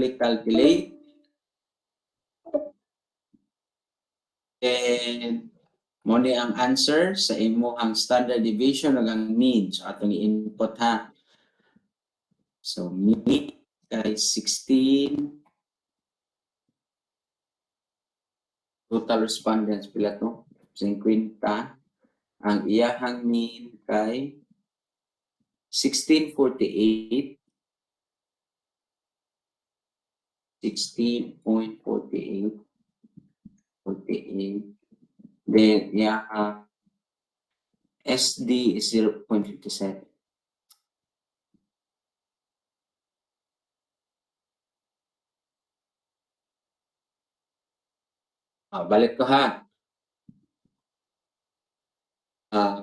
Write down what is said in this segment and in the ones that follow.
click calculate. And mo ni ang answer sa imong standard deviation ug ang mean. So atong i-input ha. So mean kay 16. Total respondents pila to? 50. Ang iyahang mean kay 1648. 16.48. 48. Then SD is 0.57. Balik ko ha.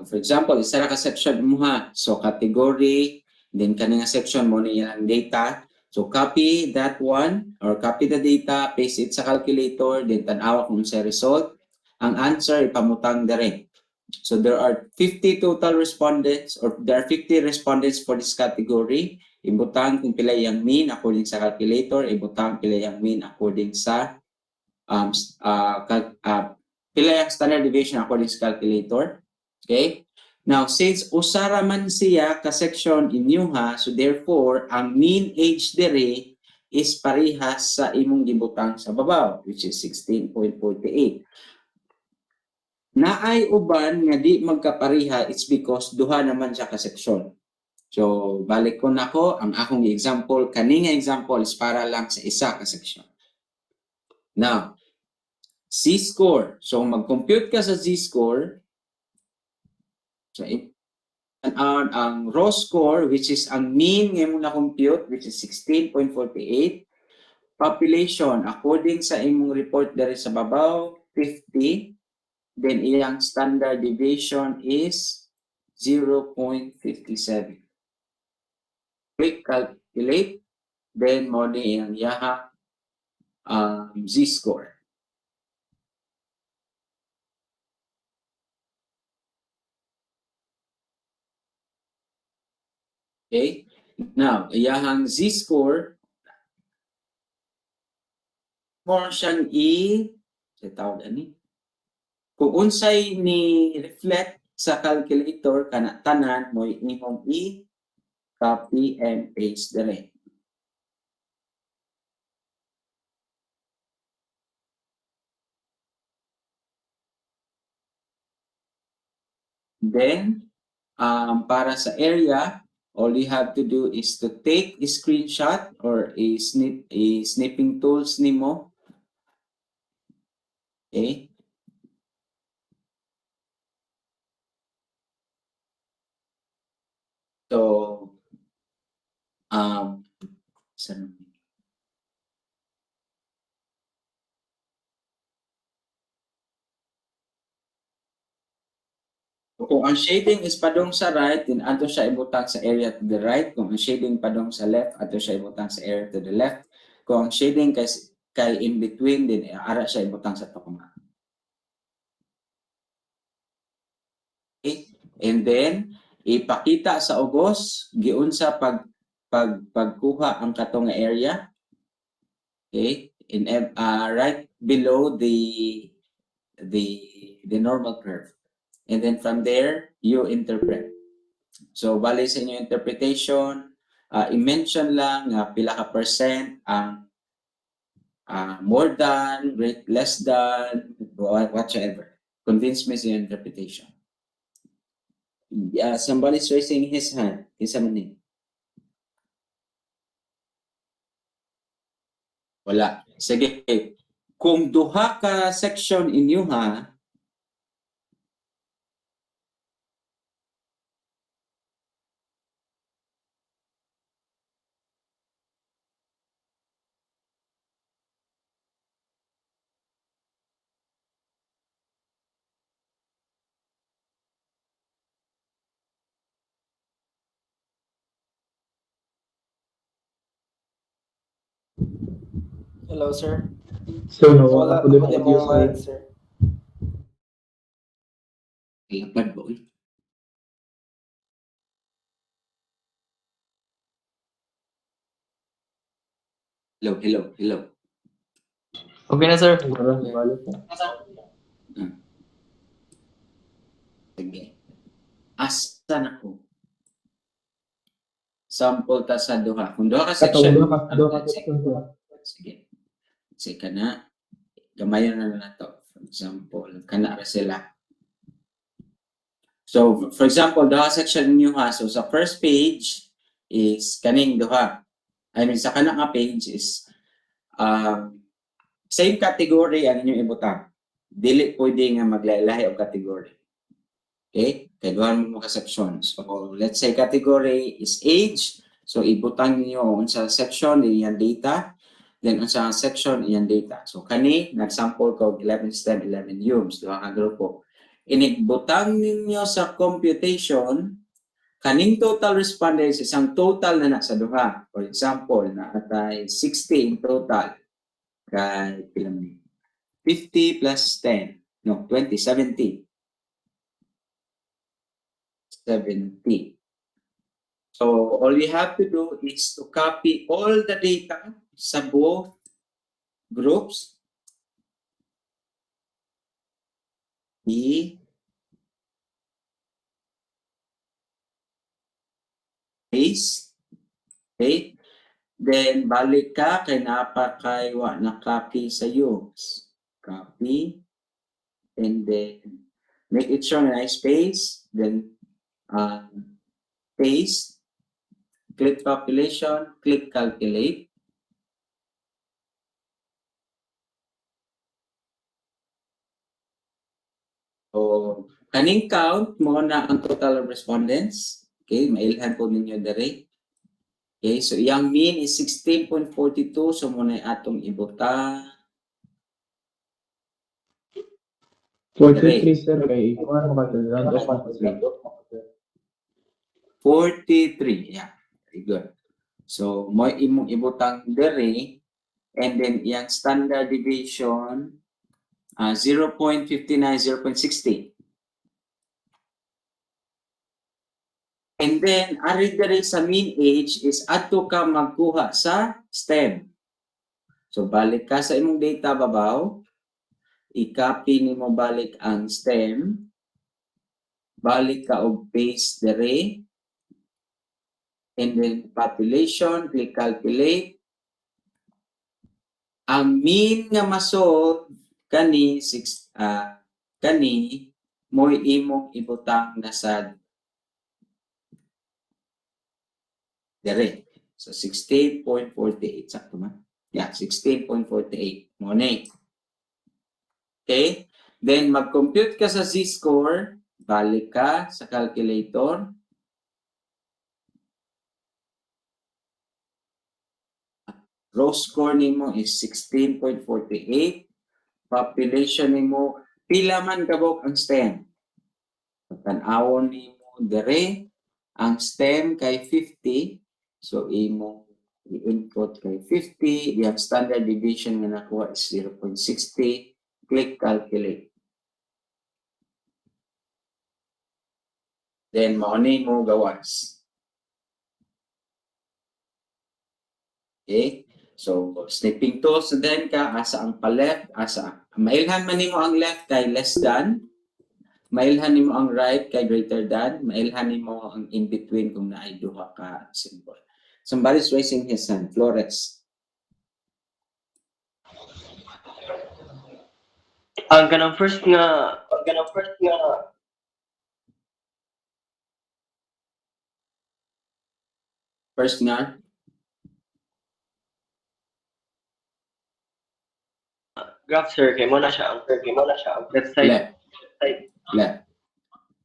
For example, isa na ka section mo ha. So category, then kanina section mo na ang data. So copy that one or copy the data, paste it sa calculator, then tanawa kung sa result. Ang answer ipamutang direct. So there are 50 total respondents or there are 50 respondents for this category. Ibutang kung pila yung mean according sa calculator, ibutang pila yung mean according sa pila yung standard deviation according sa calculator. Okay? Now, since usara man siya ka section inyuha, so therefore, ang mean age dire is parehas sa imong gibutang sa babaw, which is 16.48. Naay uban nga di magkapariha, it's because duha naman siya ka section. So, balik ko nako ang akong example, kaning example is para lang sa isa ka section. Now, Z-score. So, mag-compute ka sa Z-score. So, ang raw score, which is ang mean nga mo na-compute, which is 16.48. Population, according sa imong report dari sa babaw, 50. Then, iyang standard deviation is 0.57. Click calculate. Then, mo ni iyang yaha Z-score. Okay? Now, iyahang Z-score, more siyang sa tawag ani. Kung unsay ni reflect sa calculator, kana tanan mo imong copy and paste dire. Then, para sa area, all you have to do is to take a screenshot or a snipping tools nimo. Okay? So, kung ang shading is padong sa right, then ato siya ibutang sa area to the right. Kung ang shading padong sa left, ato siya ibutang sa area to the left. Kung ang shading kay in between, then ara siya ibutang sa tukma. Okay? And then, ipakita sa ugos, giunsa pagkuha ang katong area. Okay? In right below the normal curve. And then from there, you interpret. So, bali sa inyong interpretation, i-mention lang pila ka percent ang more than, less than, whatsoever. Convince me sa inyong interpretation. Somebody's raising his hand. Kinsa man ni? Wala. Sige. Kung duha ka section inyo ha, Hello, sir. Sir, no, Wala ako din ako din audio, mo sir. mic, sir. lapad ba? Hello. Okay na, sir. Sige. Asan ako? Sample ta sa duha. Kung duha ka section, sige. Sige ka na. Gamayon na to. For example, kana ra sila. So, for example, duha section ninyo ha. So, sa first page is kaning duha. I mean, sa kana nga page is same category ang inyong ibutang. Dili pwede nga maglahi-lahi og category. Okay? Kaya duha mo ka section. So, let's say category is age. So, ibutang niyo unsa section iyang data. Then, unsa section iyang data. So, kani, nag-sample ko 11 STEM, 11 UMS. Duha ka grupo. Inigbutang ninyo sa computation, kaning total respondents isang total na sa duha. For example, naatay 60 in total. Kay pilang 50 plus 10. No, 20, 70. 70. So all we have to do is to copy all the data sa both groups. Paste. Okay. Then balik ka kay napakay wa na copy sa UMS. Copy. And then make it show na space. Then paste. Click population. Click calculate. So, kaning count mo na ang total of respondents. Okay, mailhan po ninyo dere. Okay, so yung mean is 16.42. So, muna atong ibutang 43, sir. Kay ikuha mo ka round off 43. Yeah, very good. So, mo imong ibutang dere. And then, yung standard deviation, 0.59, 0.60. And then, ari dere sa mean age is ato ka magkuha sa STEM. So, balik ka sa imong data babaw. I-copy nimo balik ang STEM. Balik ka og paste dere. And then, population, click calculate. Ang mean nga masolve kani mo'y imong ibutang na sa dere. So 16.48 sakto man. Yeah, 16.48 mo ni. Okay? Then mag-compute ka sa Z-score, balik ka sa calculator. Raw score nimo is 16.48. Population nimo pila man kabok ang STEM. Tan-awon nimo dere ang STEM kay 50. So imo i-input kay 50, yung standard deviation nga nakuha is 0.60. Click calculate. Then mauni mo gawas. Okay? So, snipping tools then ka, asa ang pa-left, asa. Mailhan man nimo ang left kay less than, mailhan nimo ang right kay greater than, mailhan nimo ang in between kung naay duha ka symbol. Somebody's raising his hand. Flores. Ang kanang first nga First nga, graph sir kay mo na siya ang left side. left.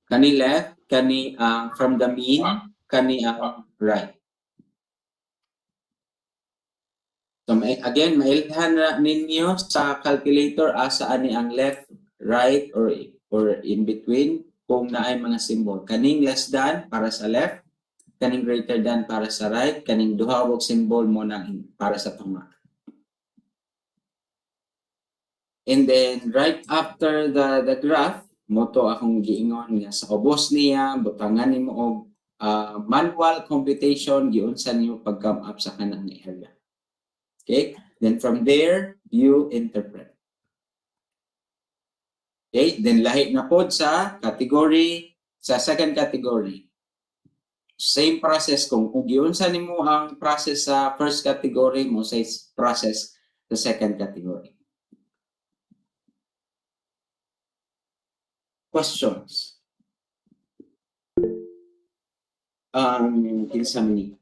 Kani left, kani from the mean, kani ang right. So again, mailhan na ninyo sa calculator asa ani ang left, right, or in between kung naay mga symbol. Kaning less than para sa left, kaning greater than para sa right, kaning duha og symbol mo nang para sa tama. And then right after the graph, moto akong giingon nga sa ubos niya, butangan nimo og manual computation giunsa nimo pag-come up sa kanang area. Okay? Then from there, you interpret. Okay? Then lahi na po sa category, sa second category. Same process kung giunsa nimo ang process sa first category mo sa process sa second category. Questions? Kinsa man ni?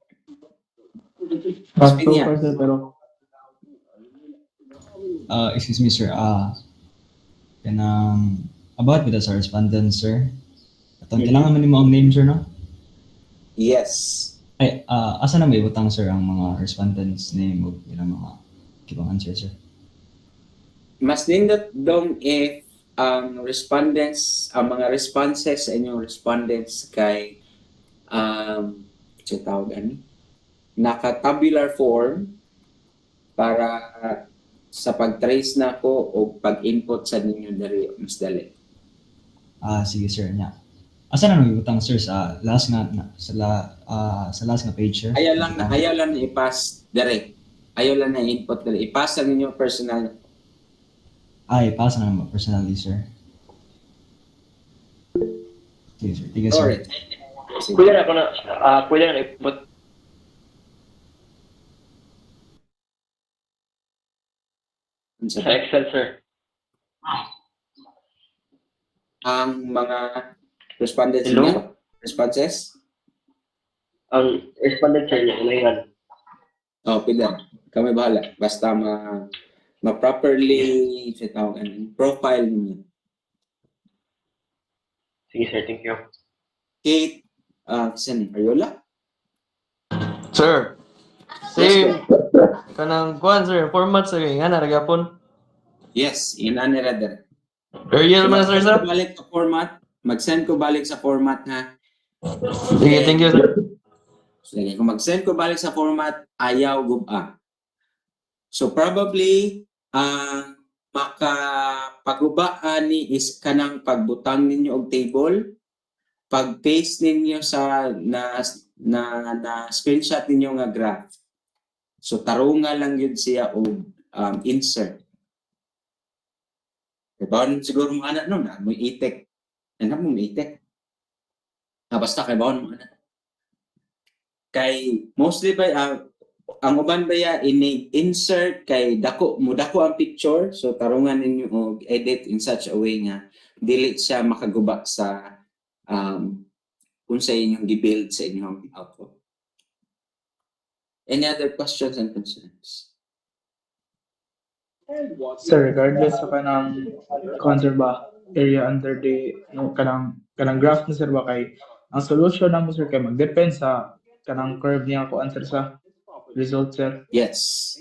So Spinya. far, sir, pero Excuse me, sir. Kanang about with us, our respondent, sir. Atong kailangan man mo ang name, sir, no? Yes. Ay, asa na may butang, sir, ang mga respondents name o ilang mga kibang answer, sir? Mas nindot dong if ang respondents, ang mga responses sa inyong respondents kay tawag ani, naka-tabular form para sa pag-trace na ko o pag-input sa ninyo dali mas dali. Sige, sir, nya. Asa na may butang, sir, sa last nga sa last nga page, sir? Ayaw lang na i-pass direct. Ayaw lang na input dali. I-pass lang ninyo personal. Ay, pasa na naman personally, sir. Sige, sir. Tige, sir. Alright. Pwede na ako na, pwede na ipot. Sa Excel, sir. Ang mga respondents Hello? niya, responses. Ang respondent, sir, niya, unayan. Pila. Kami bahala. Basta ma-properly profile niyo. Sige, sir, thank you. Kate, saan? Ariola? sir, same kanang kuan sir, format sir nga na ragapon. Yes, inani rather. Ariel man sir sir. Balik sa format. Mag-send ko balik sa format ha. Sige, thank you sir. Sige, kung mag-send ko balik sa format, ayaw guba. So probably, makapagubaan ni is kanang pagbutang ninyo og table, pag-paste ninyo sa na screenshot ninyo nga graph. So tarunga lang yun siya og insert. Diba? Siguro mga anak no, na mo itek. Ano mo itek? Basta kay bawon mo anak. Kay mostly ba ang uban ba ya insert kay dako ang picture, so tarungan ninyo og edit in such a way nga dili siya makaguba sa kung sa inyong gi-build sa inyong output. Any other questions and concerns? Sir, regardless sa kanang kuan ba area under the kanang graph na sir ba kay ang solution namo sir kay magdepend sa kanang curve niya ko answer sa result sir. Yes.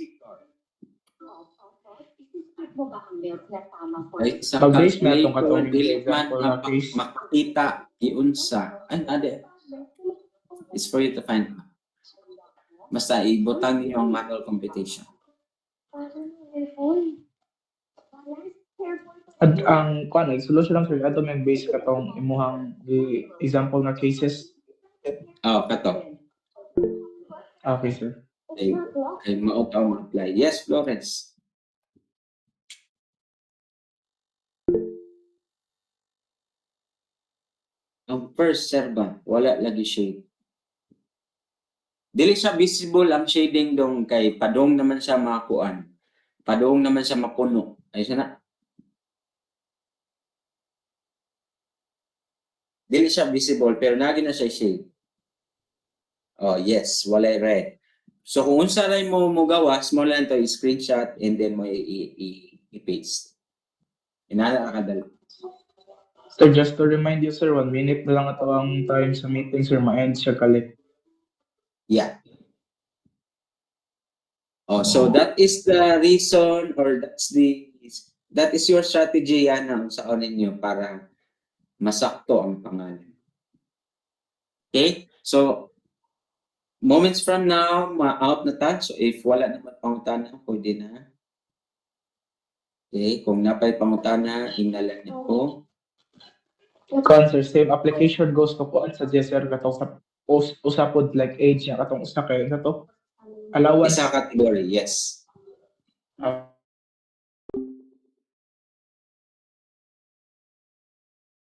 Ay, sa Pag-base na itong calculator, katong dili man example na case. makita iunsa. It's for you to find out. Basta ibutang niyo ang manual computation. At ang kuan solution lang sir ato may base katong imuhang example nga cases. Kato. Okay sir. Ay mautaw ma-apply. Yes, Florence. Ang first serba, wala lagi shade. Dili siya visible ang shading dong kay padong naman siya makuan. Padong naman siya mapuno. Ay siya na. Dili siya visible pero nagi na siya shade. Yes, walay red. So kung unsa ray mo gawas, mo lang to i-screenshot and then mo i-paste. Inala ka dala. Sir, just to remind you sir, 1 minute na lang ato ang time sa meeting sir, ma-end siya kalit. Yeah. So that is the reason or that is your strategy yan sa ninyo para masakto ang pangalan. Okay? So moments from now, ma-out na ta. So if wala naman pangutana, pwede na. Okay? Kung napay pangutana, ingnalan niyo po. Kuan sir, same application goes to kuan sa sir katong sa usapod like age niya katong usa kay kato. Allowance. Isa category, yes. Ah,